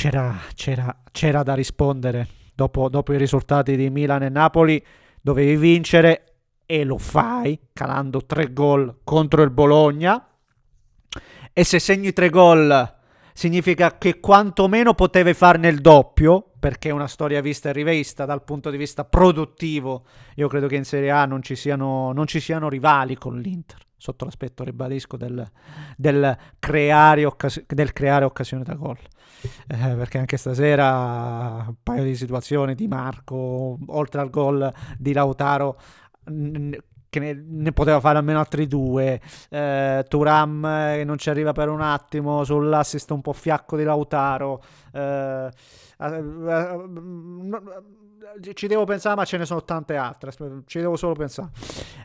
c'era da rispondere. Dopo i risultati di Milan e Napoli dovevi vincere e lo fai calando 3 gol contro il Bologna. E se segni 3 gol significa che quantomeno potevi farne il doppio, perché è una storia vista e rivista dal punto di vista produttivo. Io credo che in Serie A non ci siano rivali con l'Inter, sotto l'aspetto, ribadisco, del creare occasione da gol. Perché anche stasera un paio di situazioni di Marco, oltre al gol di Lautaro, che ne poteva fare almeno altri due. Thuram che non ci arriva per un attimo sull'assist un po' fiacco di Lautaro. Ci devo pensare, ma ce ne sono tante altre. Ci devo solo pensare.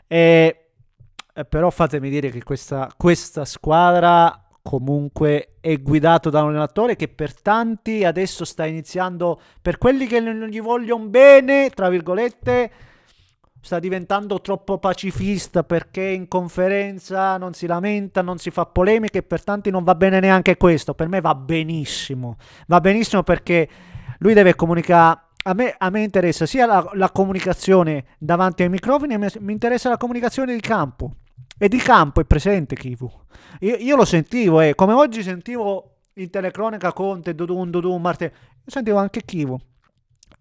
Però fatemi dire che questa squadra comunque è guidato da un allenatore che per tanti adesso sta iniziando, per quelli che non gli vogliono bene, tra virgolette, sta diventando troppo pacifista, perché in conferenza non si lamenta, non si fa polemiche, e per tanti non va bene neanche questo. Per me va benissimo perché lui deve comunicare. A me interessa sia la comunicazione davanti ai microfoni, mi interessa la comunicazione di campo. E di campo è presente Kivu. Io lo sentivo, come oggi sentivo in telecronaca Conte, Dudun, Marte, sentivo anche Kivu.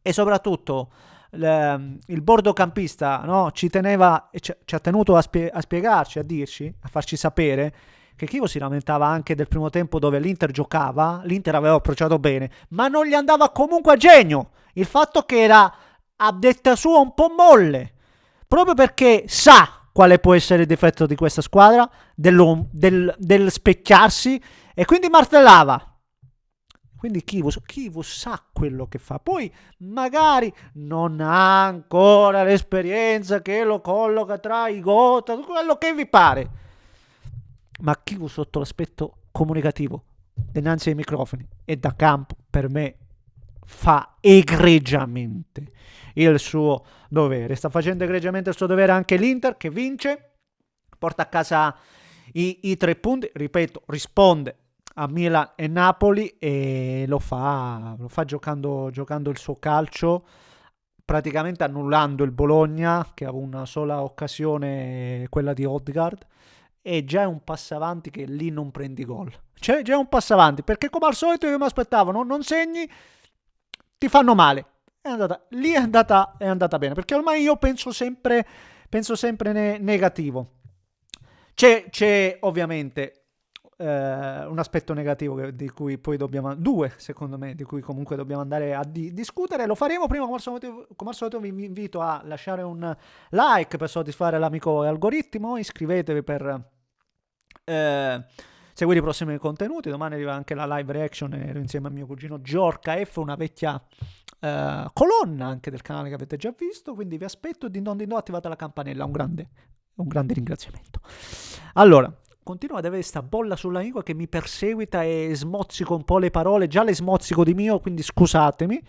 E soprattutto il bordocampista, no, ci teneva e ci ha tenuto a spiegarci, a dirci, a farci sapere che Kivu si lamentava anche del primo tempo dove l'Inter giocava, l'Inter aveva approcciato bene, ma non gli andava comunque a genio. Il fatto che era, a detta sua, un po' molle, proprio perché sa quale può essere il difetto di questa squadra, del specchiarsi, e quindi martellava. Quindi Kivu sa quello che fa. Poi magari non ha ancora l'esperienza che lo colloca tra i gota, quello che vi pare. Ma Kivu sotto l'aspetto comunicativo, dinanzi ai microfoni e da campo, per me fa egregiamente il suo dovere. Sta facendo egregiamente il suo dovere anche l'Inter, che vince, porta a casa i 3 punti, ripeto, risponde a Milan e Napoli e lo fa giocando il suo calcio, praticamente annullando il Bologna, che ha una sola occasione, quella di Odegaard, e già è un passo avanti, che lì non prendi gol. C'è già un passo avanti, perché come al solito io mi aspettavo, non segni, ti fanno male. Lì è andata bene, perché ormai io penso sempre negativo. C'è ovviamente un aspetto negativo di cui poi due secondo me, di cui comunque dobbiamo andare a discutere. Lo faremo prima. Come al solito vi invito a lasciare un like per soddisfare l'amico algoritmo, iscrivetevi per seguire i prossimi contenuti. Domani arriva anche la live reaction, ero insieme a mio cugino Giorca F, una vecchia colonna anche del canale che avete già visto, quindi vi aspetto. Attivate la campanella, un grande ringraziamento. Allora, continuo ad avere questa bolla sulla lingua che mi perseguita e smozzico un po' le parole, già le smozzico di mio, quindi scusatemi,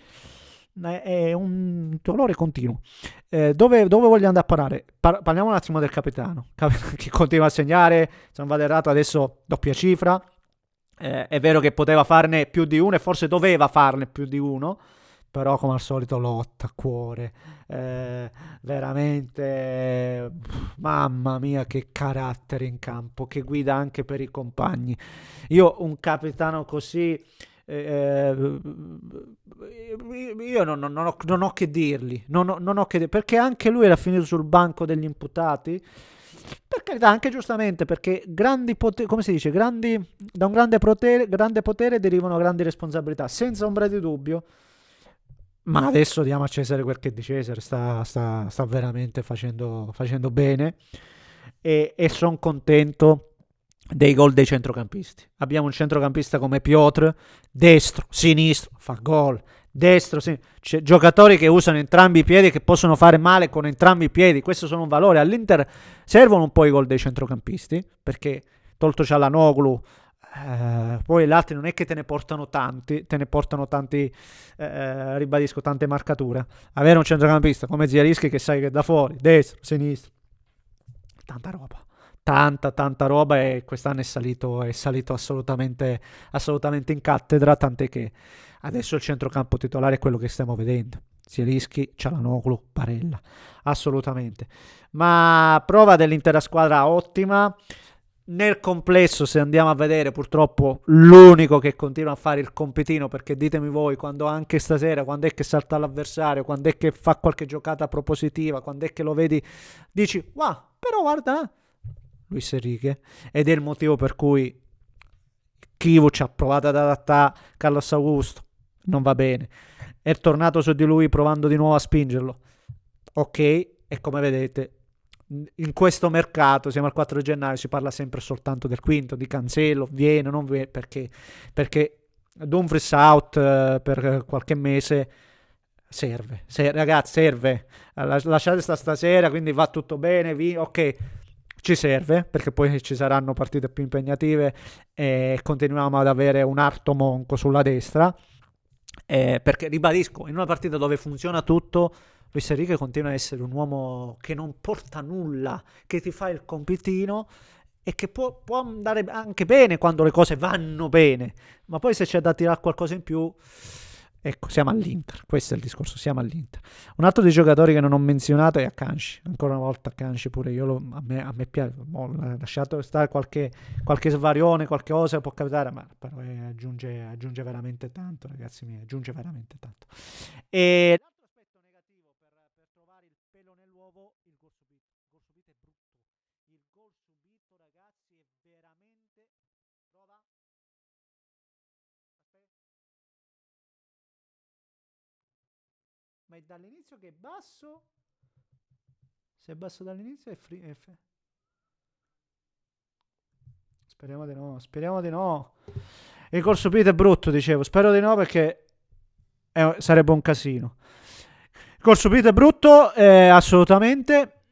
è un dolore continuo. Dove voglio andare a parare? Parliamo un attimo del capitano, che continua a segnare, se non vado errato adesso doppia cifra. È vero che poteva farne più di uno e forse doveva farne più di uno, però come al solito lotta a cuore, veramente, mamma mia, che carattere in campo, che guida anche per i compagni. Io un capitano così, io non ho che dirgli, perché anche lui era finito sul banco degli imputati, per carità, anche giustamente, perché grandi poteri, come si dice, da un grande potere derivano grandi responsabilità, senza ombra di dubbio. Ma adesso diamo a Cesare quel che è di Cesare, sta veramente facendo bene, e sono contento dei gol dei centrocampisti. Abbiamo un centrocampista come Piotr, destro, sinistro, fa gol, destro, sinistro. C'è giocatori che usano entrambi i piedi, che possono fare male con entrambi i piedi, questo sono un valore. All'Inter servono un po' i gol dei centrocampisti, perché tolto Çalhanoğlu, poi gli altri non è che te ne portano tanti, ribadisco, tante marcature. Avere un centrocampista come Zielinski che sai che da fuori, destro, sinistro, tanta tanta roba, e quest'anno è salito assolutamente in cattedra, tant'è che adesso il centrocampo titolare è quello che stiamo vedendo. Zielinski, Çalhanoğlu, Barella, assolutamente. Ma prova dell'intera squadra ottima. Nel complesso, se andiamo a vedere, purtroppo l'unico che continua a fare il compitino, perché ditemi voi, quando anche stasera, quando è che salta l'avversario, quando è che fa qualche giocata propositiva, quando è che lo vedi, dici, wow, però guarda, Luis Enrique, ed è il motivo per cui Kivuc ha provato ad adattare Carlos Augusto, non va bene, è tornato su di lui provando di nuovo a spingerlo, ok, e come vedete in questo mercato, siamo al 4 gennaio, si parla sempre soltanto del quinto, di Cancelo, viene, non viene, perché Dumfries out per qualche mese ragazzi, serve, lasciate stasera, quindi va tutto bene, ok, ci serve, perché poi ci saranno partite più impegnative e continuiamo ad avere un arto monco sulla destra, perché ribadisco, in una partita dove funziona tutto, Luis Enrique continua a essere un uomo che non porta nulla, che ti fa il compitino e che può andare anche bene quando le cose vanno bene, ma poi se c'è da tirare qualcosa in più, ecco, siamo all'Inter, questo è il discorso, siamo all'Inter. Un altro dei giocatori che non ho menzionato è Akanji, ancora una volta Akanji pure io, a me piace, lasciato stare qualche svarione, qualche cosa può capitare, ma però aggiunge veramente tanto, ragazzi miei, aggiunge veramente tanto. E l'altro aspetto negativo per trovare il pelo nell'uovo, il gol subito. Il gol subito è brutto. Il gol subito, ragazzi, è veramente... Prova? Aspetta. Ma è dall'inizio che è basso? Se è basso dall'inizio è speriamo di no, speriamo di no. Il gol subito è brutto, dicevo, spero di no perché sarebbe un casino. Il gol subito è brutto, assolutamente,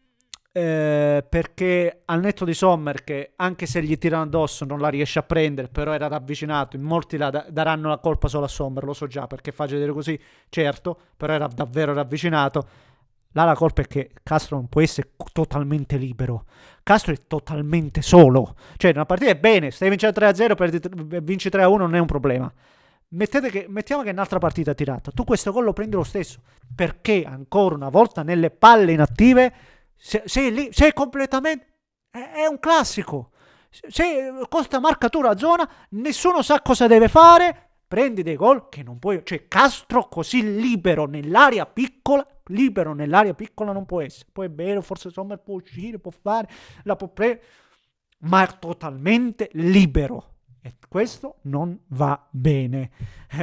perché al netto di Sommer, che anche se gli tirano addosso non la riesce a prendere, però era ravvicinato, in molti daranno la colpa solo a Sommer, lo so già, perché fa vedere così, certo, però era davvero ravvicinato. Là la colpa è che Castro non può essere totalmente libero. Castro è totalmente solo. Cioè, una partita è bene, stai vincendo 3-0, vinci 3-1, non è un problema. Mettiamo che è un'altra partita tirata. Tu questo gol lo prendi lo stesso. Perché ancora una volta nelle palle inattive sei lì, sei completamente... È un classico. Se costa marcatura a zona, nessuno sa cosa deve fare. Prendi dei gol che non puoi... Cioè, Castro così libero nell'area piccola non può essere. Poi è vero, forse Sommer può uscire, può fare, ma è totalmente libero. E questo non va bene,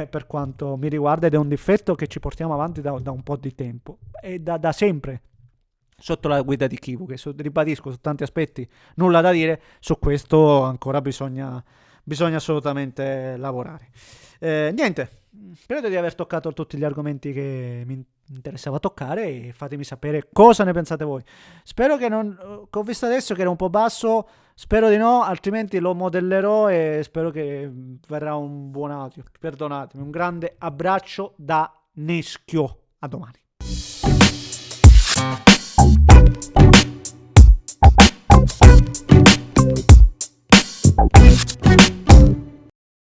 per quanto mi riguarda, ed è un difetto che ci portiamo avanti da un po' di tempo, e da sempre, sotto la guida di Kivu, che ribadisco, su tanti aspetti nulla da dire, su questo ancora bisogna assolutamente lavorare. Niente, credo di aver toccato tutti gli argomenti che mi interessava toccare, e fatemi sapere cosa ne pensate voi. Spero che non... che ho visto adesso che era un po' basso, spero di no, altrimenti lo modellerò e spero che verrà un buon audio. Perdonatemi, un grande abbraccio da Neschio, a domani.